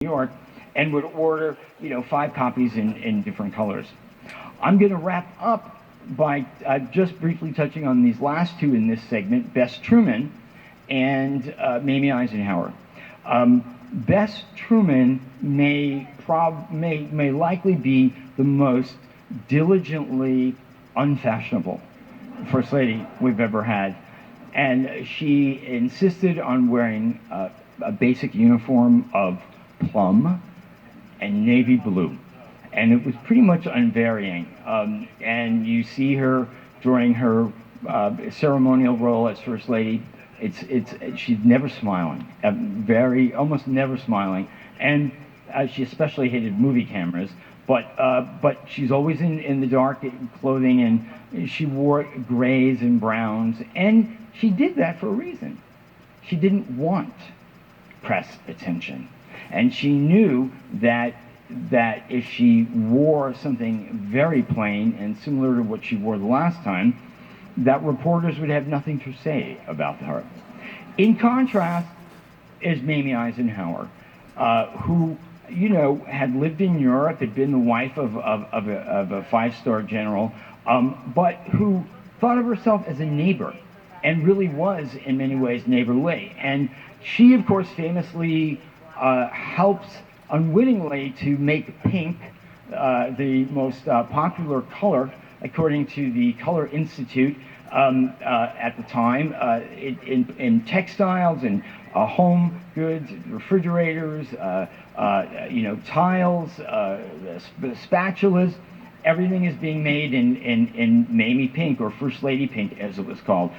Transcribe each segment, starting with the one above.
New York, and would order, 5 copies in different colors. I'm going to wrap up by just briefly touching on these last two in this segment, Bess Truman and Mamie Eisenhower. Bess Truman may likely be the most diligently unfashionable First Lady we've ever had. And she insisted on wearing a basic uniform of plum and navy blue. And it was pretty much unvarying. And you see her during her ceremonial role as First Lady. She's never smiling, almost never smiling. And she especially hated movie cameras. But she's always in the dark clothing, and she wore grays and browns. And she did that for a reason. She didn't want press attention. And she knew that if she wore something very plain and similar to what she wore the last time, that reporters would have nothing to say about her. In contrast is Mamie Eisenhower, who, had lived in Europe, had been the wife of a 5-star general, but who thought of herself as a neighbor and really was, in many ways, neighborly. And she, of course, famously helps unwittingly to make pink the most popular color, according to the Color Institute at the time, in textiles and home goods, refrigerators, tiles, spatulas. Everything is being made in Mamie Pink, or First Lady Pink, as it was called.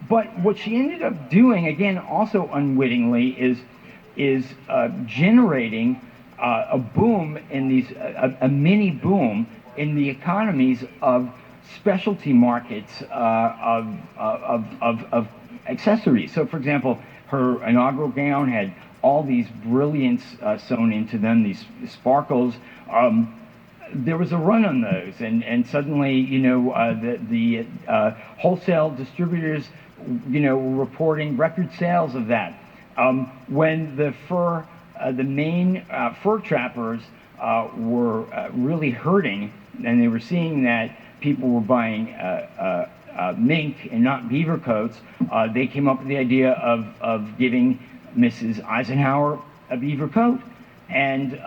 But what she ended up doing, again, also unwittingly, is generating a boom in these, a mini boom in the economies of specialty markets of accessories. So, for example, her inaugural gown had all these brilliants sewn into them, these sparkles. There was a run on those, and suddenly, the wholesale distributors, were reporting record sales of that. When the main fur trappers were really hurting, and they were seeing that people were buying mink and not beaver coats, they came up with the idea of giving Mrs. Eisenhower a beaver coat. And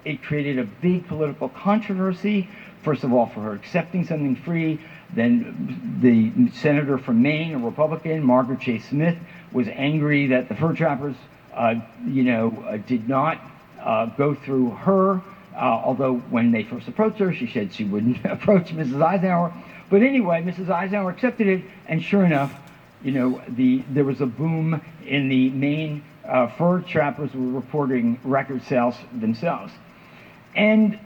it created a big political controversy, first of all, for her accepting something free. Then the senator from Maine, a Republican, Margaret Chase Smith, was angry that the fur trappers, did not go through her, although when they first approached her, she said she wouldn't approach Mrs. Eisenhower. But anyway, Mrs. Eisenhower accepted it, and sure enough, there was a boom in the Maine fur trappers were reporting record sales themselves. And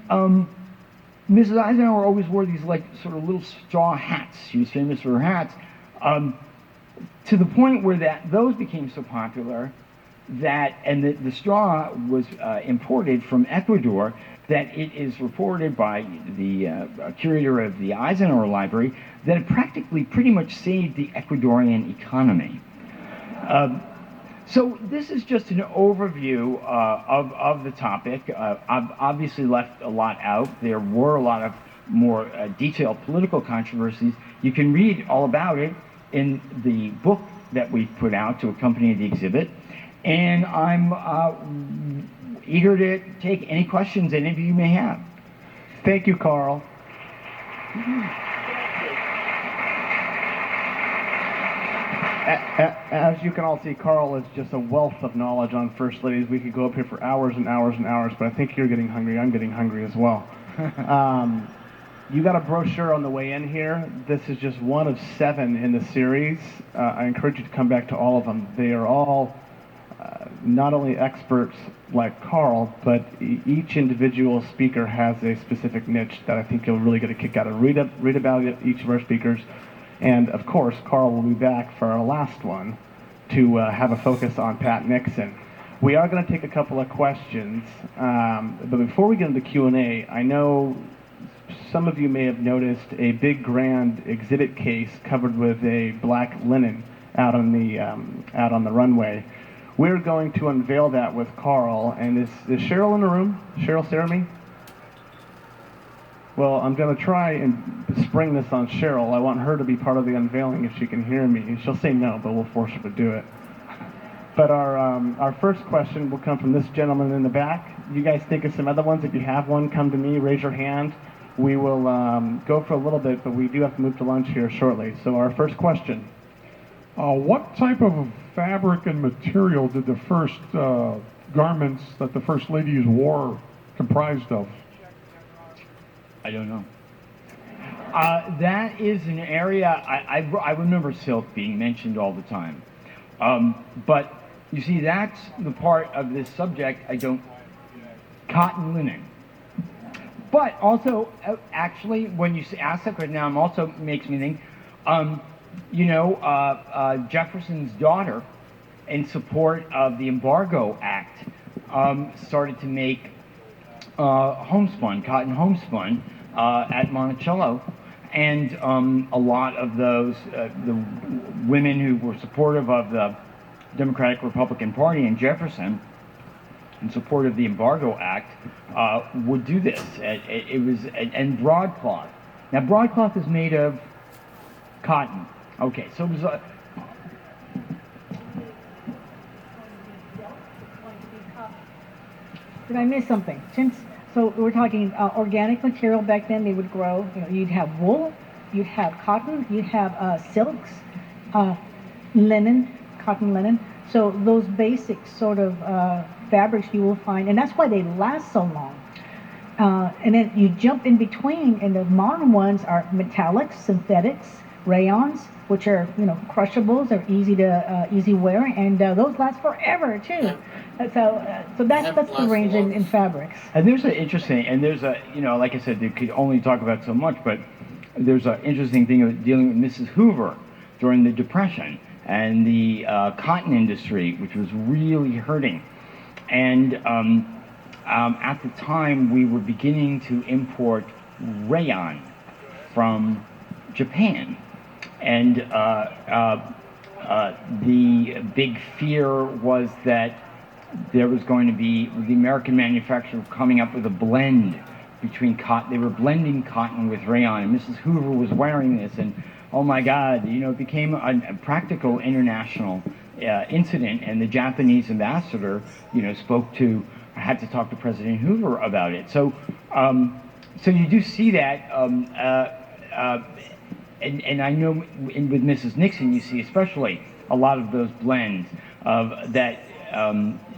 Mrs. Eisenhower always wore these sort of little straw hats. She was famous for her hats, to the point where those became so popular and the straw was imported from Ecuador, that it is reported by the curator of the Eisenhower Library that it practically pretty much saved the Ecuadorian economy. So this is just an overview of the topic. I've obviously left a lot out. There were a lot of more detailed political controversies. You can read all about it in the book that we've put out to accompany the exhibit. And I'm eager to take any questions any of you may have. Thank you, Carl. As you can all see, Carl is just a wealth of knowledge on First Ladies. We could go up here for hours and hours and hours, but I think you're getting hungry. I'm getting hungry as well. You got a brochure on the way in here. This is just one of 7 in the series. I encourage you to come back to all of them. They are all not only experts like Carl, but each individual speaker has a specific niche that I think you'll really get a kick out of. Read about each of our speakers. And of course, Carl will be back for our last one to have a focus on Pat Nixon. We are going to take a couple of questions, but before we get into Q&A, I know some of you may have noticed a big grand exhibit case covered with a black linen out on the runway. we're going to unveil that with Carl. And is Cheryl in the room? Cheryl Seremy? Well, I'm going to try and spring this on Cheryl. I want her to be part of the unveiling if she can hear me. She'll say no, but we'll force her to do it. But our first question will come from this gentleman in the back. You guys think of some other ones. If you have one, come to me, raise your hand. We will go for a little bit, but we do have to move to lunch here shortly. So our first question. What type of fabric and material did the first garments that the first ladies wore comprised of? I don't know. That is an area, I remember silk being mentioned all the time. But you see, that's the part of this subject I don't, cotton linen. But also, actually, when you ask that question now, it also makes me think, Jefferson's daughter, in support of the Embargo Act, started to make cotton homespun at Monticello. And a lot of those, the women who were supportive of the Democratic Republican Party and Jefferson, in support of the Embargo Act, would do this. And broadcloth. Now, broadcloth is made of cotton. Okay, so it was Did I miss something? So we're talking organic material back then. They would grow. You'd have wool, you'd have cotton, you'd have silks, linen, cotton linen. So those basic sort of fabrics you will find, and that's why they last so long. And then you jump in between, and the modern ones are metallics, synthetics, rayons, which are crushables, they're easy wear, and those last forever too. So that's the range in fabrics. And there's an interesting, and there's a, like I said, they could only talk about so much, but there's an interesting thing of dealing with Mrs. Hoover during the Depression and the cotton industry, which was really hurting. And at the time, we were beginning to import rayon from Japan. And the big fear was that there was going to be the American manufacturer coming up with a blend between cotton. They were blending cotton with rayon, and Mrs. Hoover was wearing this, and oh my God, it became a practical international incident, and the Japanese ambassador, had to talk to President Hoover about it. So you do see that, and I know with Mrs. Nixon, you see especially a lot of those blends that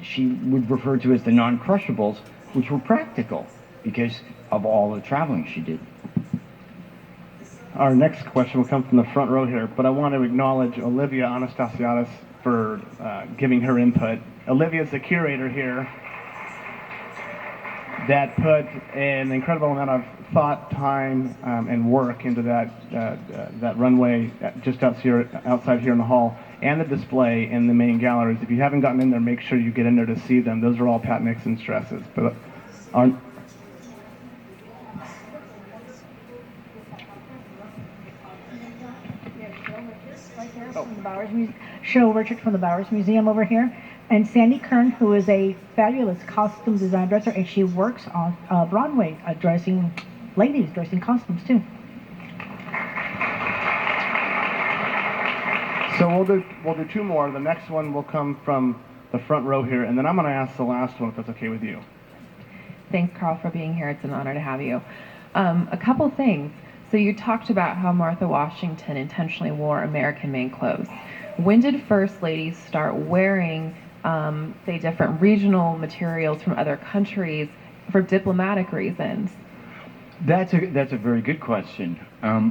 she would refer to as the non-crushables, which were practical because of all the traveling she did. Our next question will come from the front row here, but I want to acknowledge Olivia Anastasiadis for giving her input. Olivia is the curator here that put an incredible amount of thought, time, and work into that runway just outside here in the hall, and the display in the main galleries. If you haven't gotten in there, make sure you get in there to see them. Those are all Pat Nixon's dresses. But Cheryl Richards from the Bowers Museum over here, and Sandy Kern, who is a fabulous costume design dresser, and she works on Broadway, dressing costumes too. So we'll do two more. The next one will come from the front row here, and then I'm going to ask the last one if that's okay with you. Thanks, Carl, for being here. It's an honor to have you. A couple things. So you talked about how Martha Washington intentionally wore American-made clothes. When did First Ladies start wearing, say, different regional materials from other countries for diplomatic reasons? That's a very good question,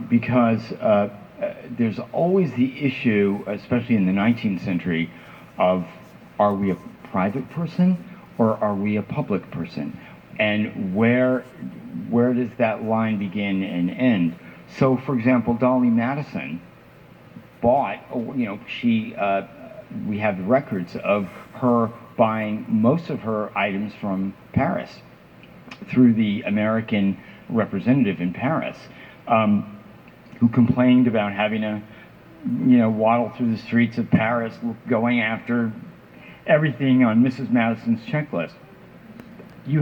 because there's always the issue, especially in the 19th century, of are we a private person or are we a public person? And where does that line begin and end? So, for example, Dolly Madison bought, we have records of her buying most of her items from Paris through the American representative in Paris, who complained about having to, waddle through the streets of Paris going after everything on Mrs. Madison's checklist.